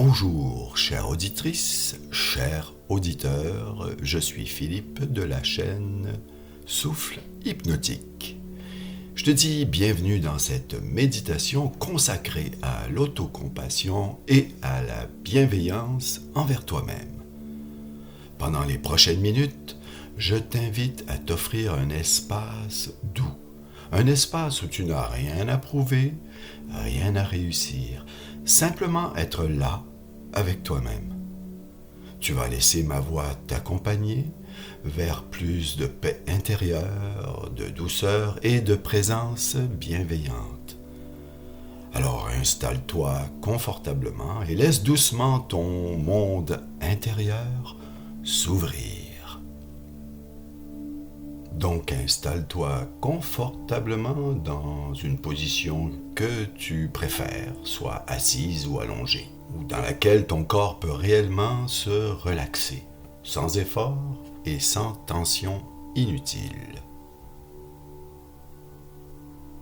Bonjour, chère auditrice, chers auditeurs, je suis Philippe de la chaîne Souffle Hypnotique. Je te dis bienvenue dans cette méditation consacrée à l'autocompassion et à la bienveillance envers toi-même. Pendant les prochaines minutes, je t'invite à t'offrir un espace doux, un espace où tu n'as rien à prouver, rien à réussir, simplement être là avec toi-même. Tu vas laisser ma voix t'accompagner vers plus de paix intérieure, de douceur et de présence bienveillante. Alors installe-toi confortablement et laisse doucement ton monde intérieur s'ouvrir. Donc installe-toi confortablement dans une position que tu préfères, soit assise ou allongée, ou dans laquelle ton corps peut réellement se relaxer, sans effort et sans tension inutile.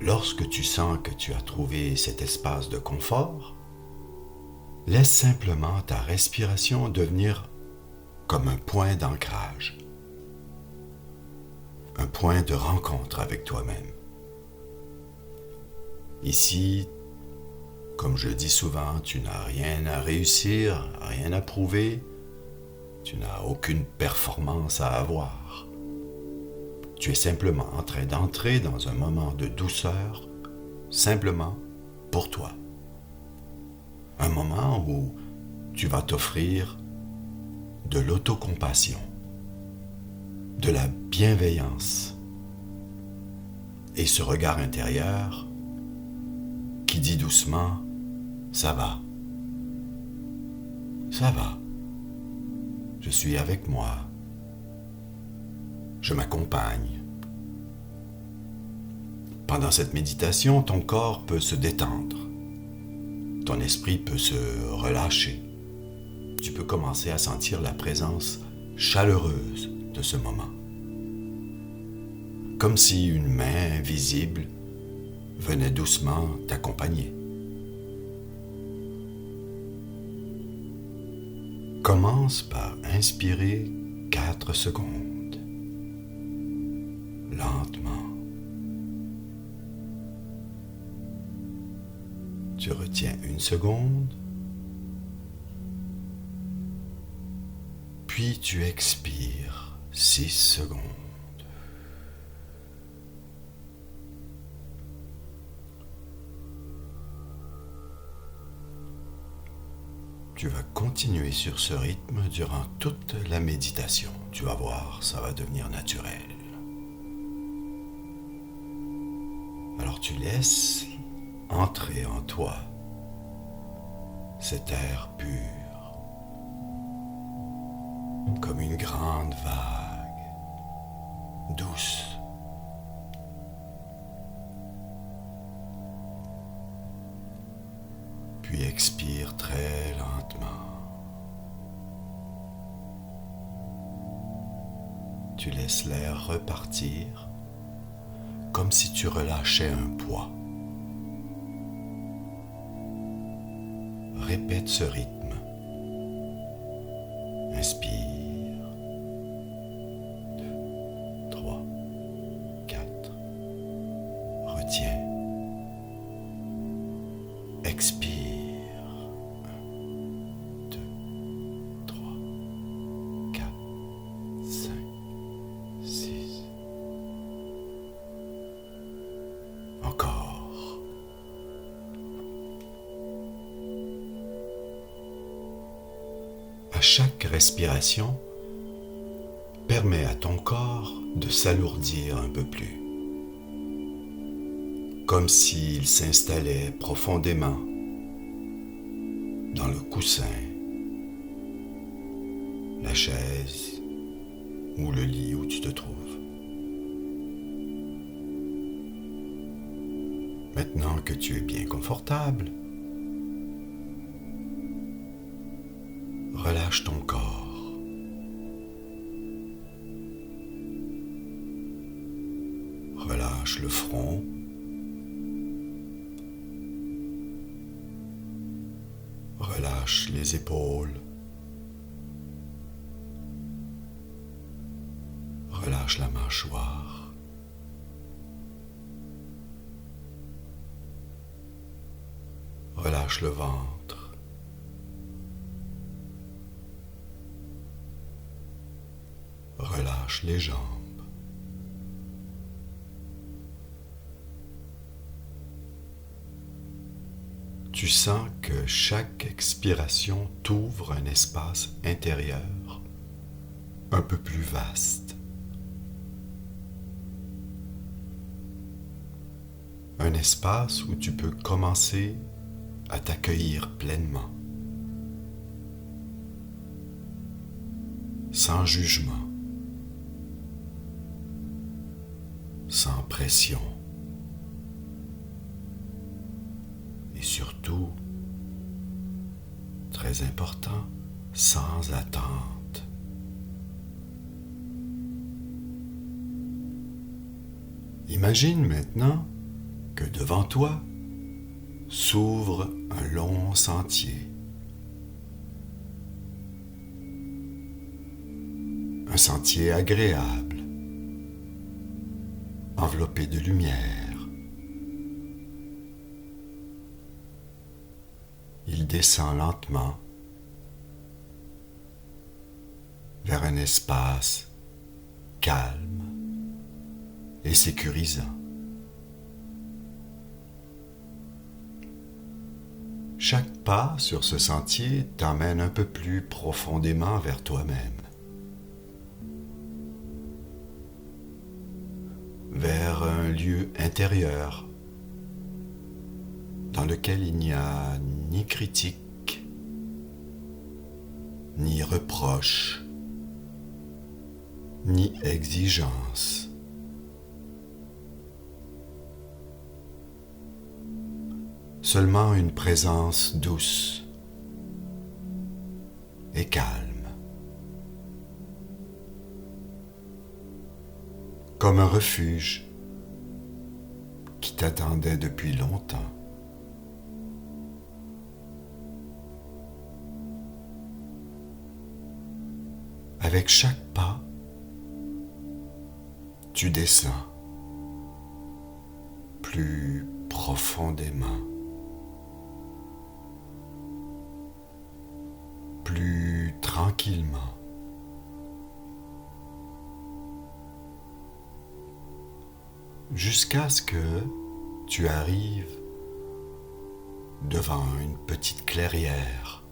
Lorsque tu sens que tu as trouvé cet espace de confort, laisse simplement ta respiration devenir comme un point d'ancrage. Un point de rencontre avec toi-même. Ici, comme je le dis souvent, tu n'as rien à réussir, rien à prouver, tu n'as aucune performance à avoir. Tu es simplement en train d'entrer dans un moment de douceur, simplement pour toi. Un moment où tu vas t'offrir de l'autocompassion, de la bienveillance et ce regard intérieur qui dit doucement « ça va, ça va, je suis avec moi, je m'accompagne ». Pendant cette méditation, ton corps peut se détendre, ton esprit peut se relâcher, tu peux commencer à sentir la présence chaleureuse de ce moment. Comme si une main invisible venait doucement t'accompagner. Commence par inspirer 4 secondes. Lentement. Tu retiens 1 seconde. Puis tu expires 6 secondes. Tu vas continuer sur ce rythme durant toute la méditation. Tu vas voir, ça va devenir naturel. Alors tu laisses entrer en toi cet air pur, comme une grande vague, douce. Puis expire très lentement. Tu laisses l'air repartir comme si tu relâchais un poids. Répète ce rythme. Inspire. 2, 3, 4. Retiens. Expire. 1, 2, 3, 4, 5, 6. Encore. À chaque respiration, permets à ton corps de s'alourdir un peu plus. Comme s'il s'installait profondément dans le coussin, la chaise ou le lit où tu te trouves. Maintenant que tu es bien confortable, relâche ton corps. Relâche le front. Relâche Relâche les épaules. Relâche la mâchoire. Relâche le ventre. Relâche les jambes. Tu sens que chaque expiration t'ouvre un espace intérieur un peu plus vaste. Un espace où tu peux commencer à t'accueillir pleinement, sans jugement, sans pression. Et surtout, très important, sans attente. Imagine maintenant que devant toi s'ouvre un long sentier. Un sentier agréable, enveloppé de lumière. Il descend lentement vers un espace calme et sécurisant. Chaque pas sur ce sentier t'emmène un peu plus profondément vers toi-même, vers un lieu intérieur dans lequel il n'y a ni critique, ni reproche, ni exigence. Seulement une présence douce et calme, comme un refuge qui t'attendait depuis longtemps. Avec chaque pas, tu descends plus profondément, plus tranquillement. Jusqu'à ce que tu arrives devant une petite clairière,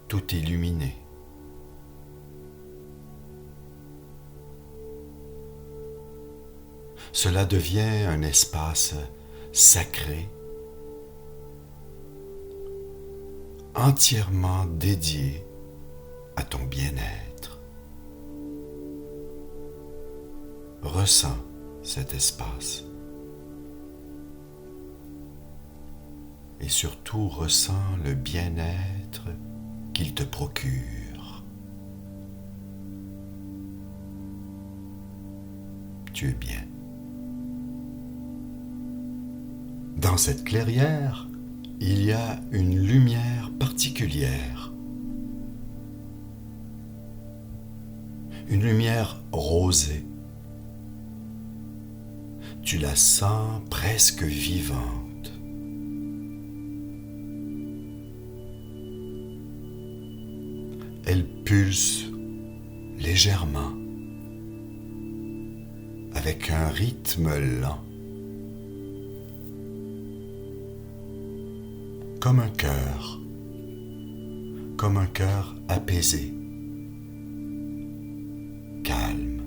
tout illuminée. Cela devient un espace sacré, entièrement dédié à ton bien-être. Ressens cet espace et surtout ressens le bien-être qu'il te procure. Tu es bien. Dans cette clairière, il y a une lumière particulière. Une lumière rosée. Tu la sens presque vivante. Elle pulse légèrement, avec un rythme lent. Comme un cœur apaisé, calme.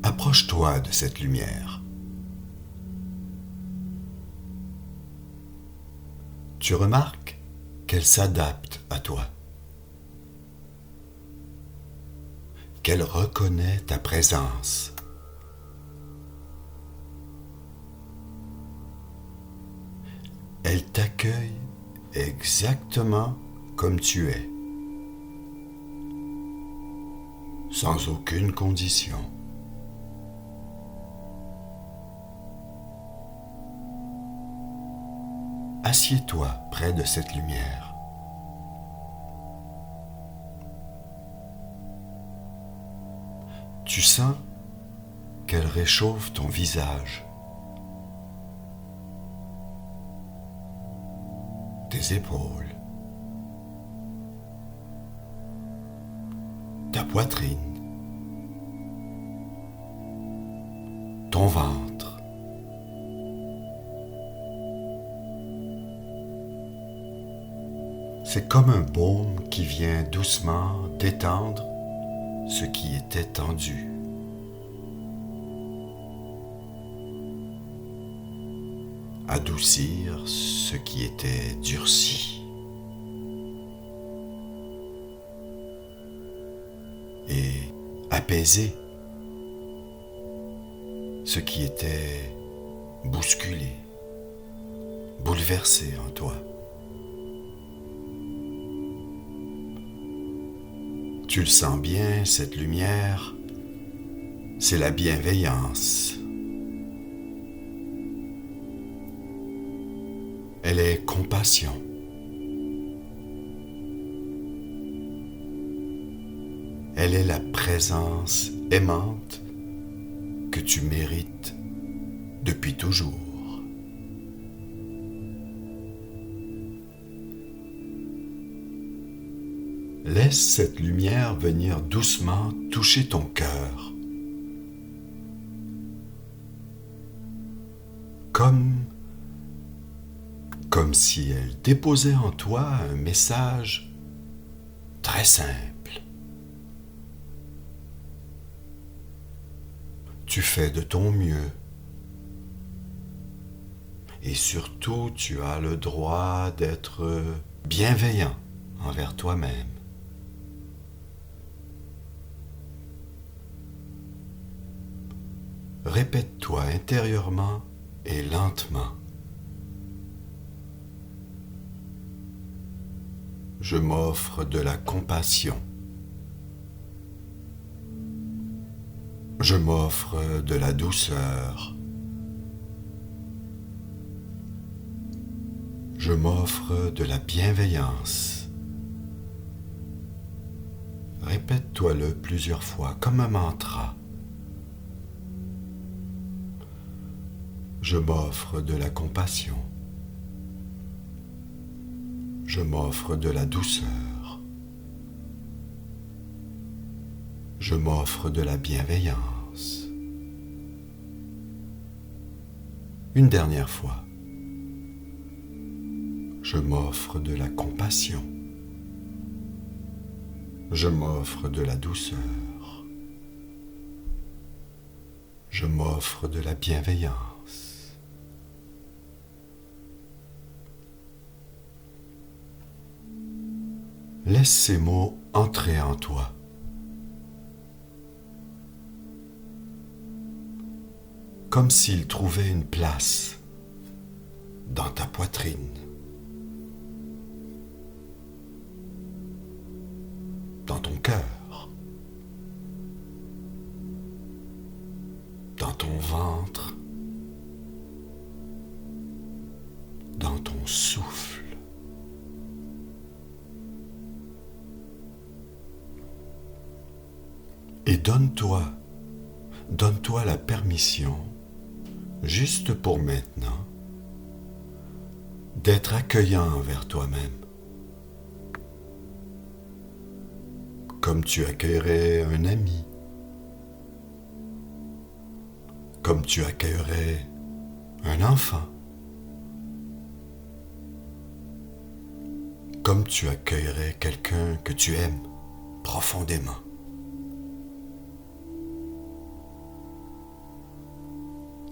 Approche-toi de cette lumière. Tu remarques qu'elle s'adapte à toi, qu'elle reconnaît ta présence. Elle t'accueille exactement comme tu es, sans aucune condition. Assieds-toi près de cette lumière. Tu sens qu'elle réchauffe ton visage, tes épaules, ta poitrine, ton ventre. C'est comme un baume qui vient doucement détendre ce qui était tendu. Adoucir ce qui était durci. Et apaiser ce qui était bousculé, bouleversé en toi. Tu le sens bien, cette lumière, c'est la bienveillance. Elle est compassion. Elle est la présence aimante que tu mérites depuis toujours. Laisse cette lumière venir doucement toucher ton cœur, comme si elle déposait en toi un message très simple. Tu fais de ton mieux. Et surtout, tu as le droit d'être bienveillant envers toi-même. Répète-toi intérieurement et lentement. Je m'offre de la compassion. Je m'offre de la douceur. Je m'offre de la bienveillance. Répète-toi-le plusieurs fois comme un mantra. Je m'offre de la compassion. Je m'offre de la douceur. Je m'offre de la bienveillance. Une dernière fois. Je m'offre de la compassion. Je m'offre de la douceur. Je m'offre de la bienveillance. Laisse ces mots entrer en toi. Comme s'ils trouvaient une place dans ta poitrine, dans ton cœur, dans ton ventre, dans ton souffle. Et donne-toi la permission, juste pour maintenant, d'être accueillant envers toi-même. Comme tu accueillerais un ami, comme tu accueillerais un enfant, comme tu accueillerais quelqu'un que tu aimes profondément.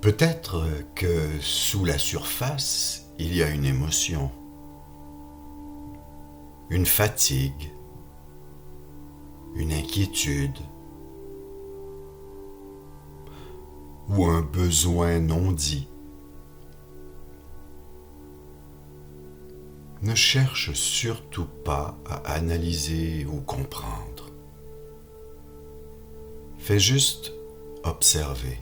Peut-être que sous la surface, il y a une émotion, une fatigue, une inquiétude ou un besoin non dit. Ne cherche surtout pas à analyser ou comprendre. Fais juste observer.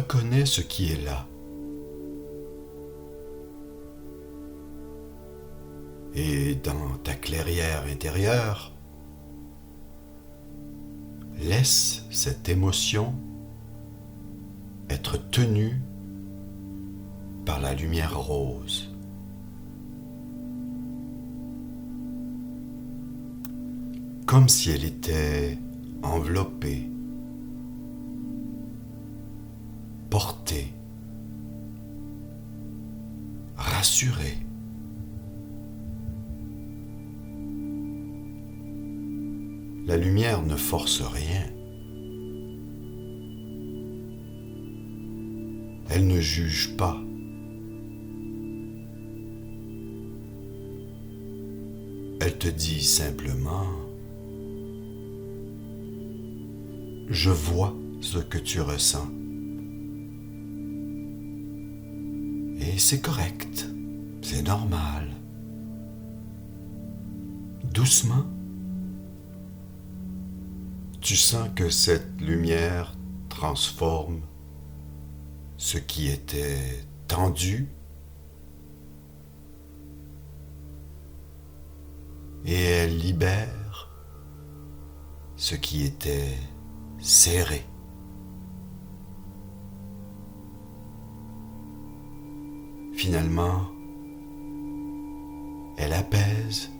reconnais ce qui est là. Et dans ta clairière intérieure, laisse cette émotion être tenue par la lumière rose. Comme si elle était enveloppée, portée, rassurée. La lumière ne force rien. Elle ne juge pas. Elle te dit simplement: je vois ce que tu ressens. Et c'est correct, c'est normal. Doucement, tu sens que cette lumière transforme ce qui était tendu et elle libère ce qui était serré. Finalement, elle apaise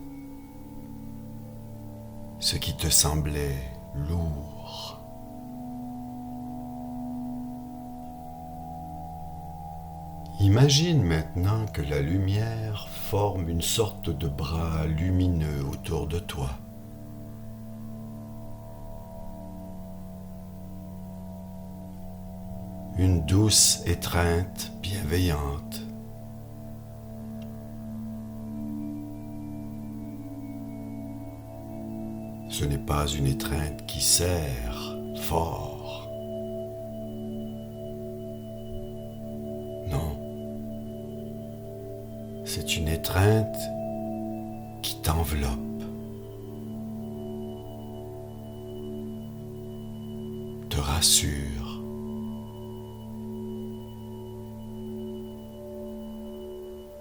ce qui te semblait lourd. Imagine maintenant que la lumière forme une sorte de bras lumineux autour de toi. Une douce étreinte bienveillante. Ce n'est pas une étreinte qui serre fort. Non. C'est une étreinte qui t'enveloppe, te rassure.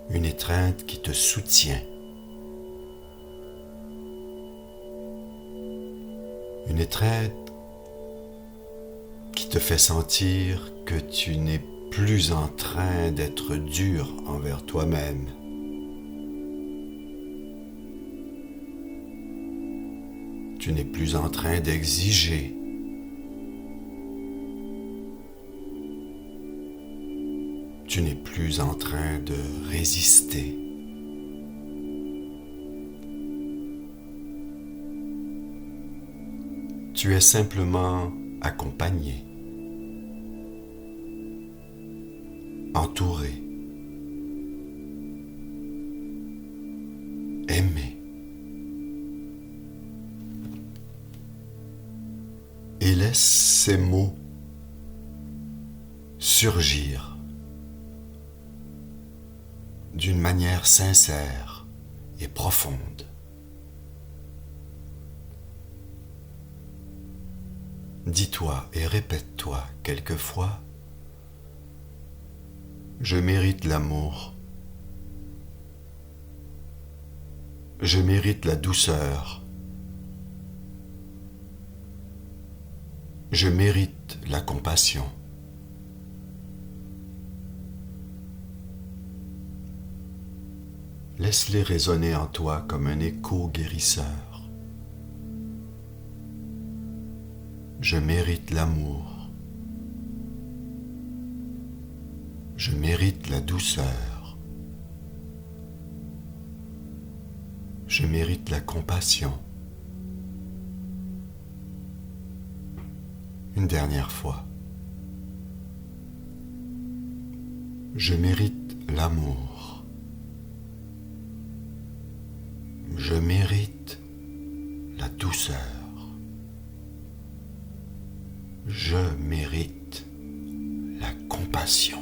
Une étreinte qui te soutient. Une étreinte qui te fait sentir que tu n'es plus en train d'être dur envers toi-même. Tu n'es plus en train d'exiger. Tu n'es plus en train de résister. Tu es simplement accompagné, entouré, aimé. Et laisse ces mots surgir d'une manière sincère et profonde. Dis-toi et répète-toi quelquefois: je mérite l'amour, je mérite la douceur, je mérite la compassion. Laisse-les résonner en toi comme un écho guérisseur. Je mérite l'amour. Je mérite la douceur. Je mérite la compassion. Une dernière fois. Je mérite l'amour. Je mérite la douceur. Je mérite la compassion.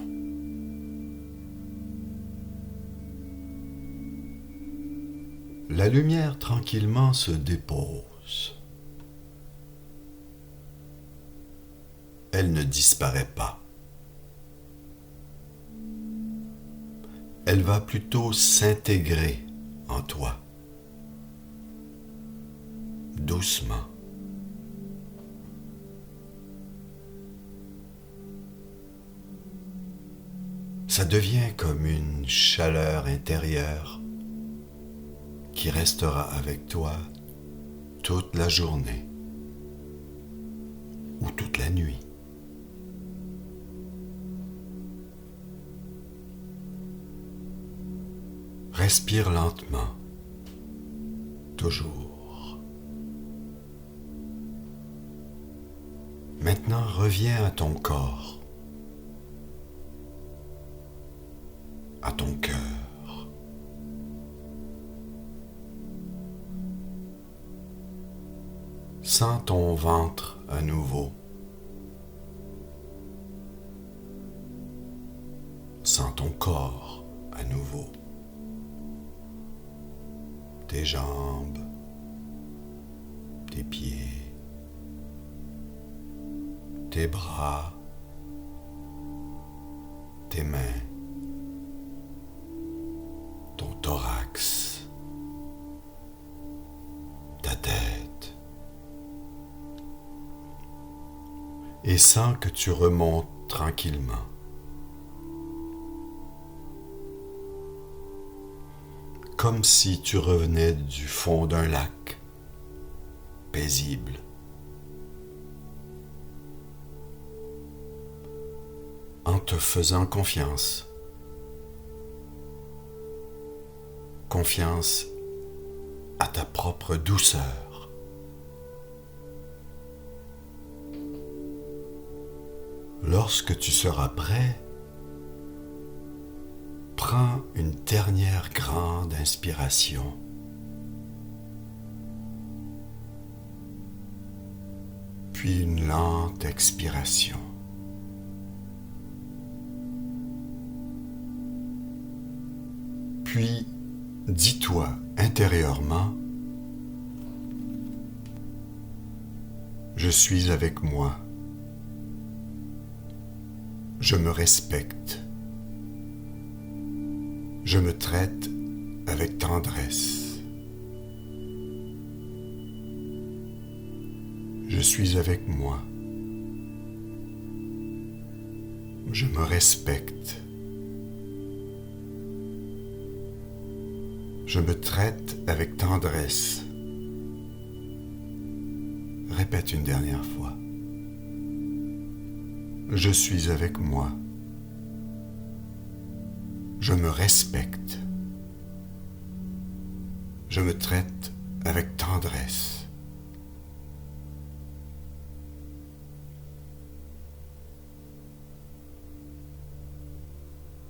La lumière tranquillement se dépose. Elle ne disparaît pas. elle va plutôt s'intégrer en toi, doucement. Ça devient comme une chaleur intérieure qui restera avec toi toute la journée ou toute la nuit. Respire lentement, toujours. Maintenant, reviens à ton corps, à ton cœur. Sens ton ventre à nouveau. Sens ton corps à nouveau. Tes jambes, tes pieds, tes bras, tes mains, ton thorax, ta tête. Et sens que tu remontes tranquillement. Comme si tu revenais du fond d'un lac, paisible. En te faisant confiance. Confiance à ta propre douceur. Lorsque tu seras prêt, prends une dernière grande inspiration. Puis une lente expiration. Puis, dis-toi intérieurement, je suis avec moi. Je me respecte. Je me traite avec tendresse. Je suis avec moi. Je me respecte. Je me traite avec tendresse. Répète une dernière fois. Je suis avec moi. Je me respecte. Je me traite avec tendresse.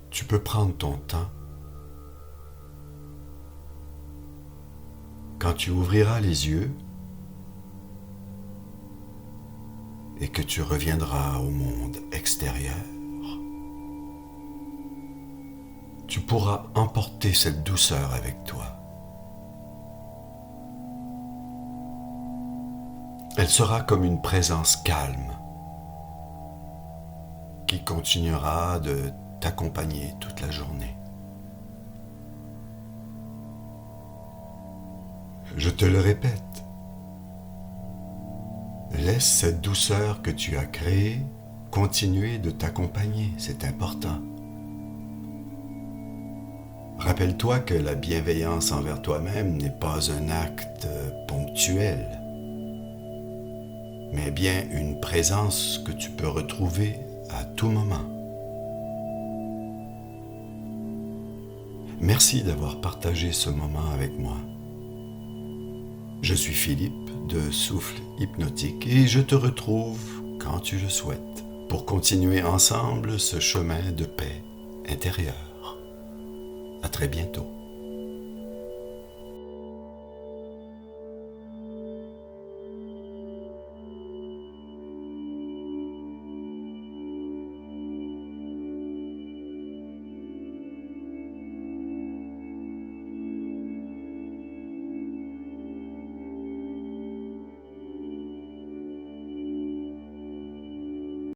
Tu peux prendre ton temps. Quand tu ouvriras les yeux et que tu reviendras au monde extérieur, tu pourras emporter cette douceur avec toi. Elle sera comme une présence calme qui continuera de t'accompagner toute la journée. Je te le répète, laisse cette douceur que tu as créée continuer de t'accompagner, c'est important. Rappelle-toi que la bienveillance envers toi-même n'est pas un acte ponctuel, mais bien une présence que tu peux retrouver à tout moment. Merci d'avoir partagé ce moment avec moi. Je suis Philippe de Souffle Hypnotique et je te retrouve quand tu le souhaites pour continuer ensemble ce chemin de paix intérieure. À très bientôt.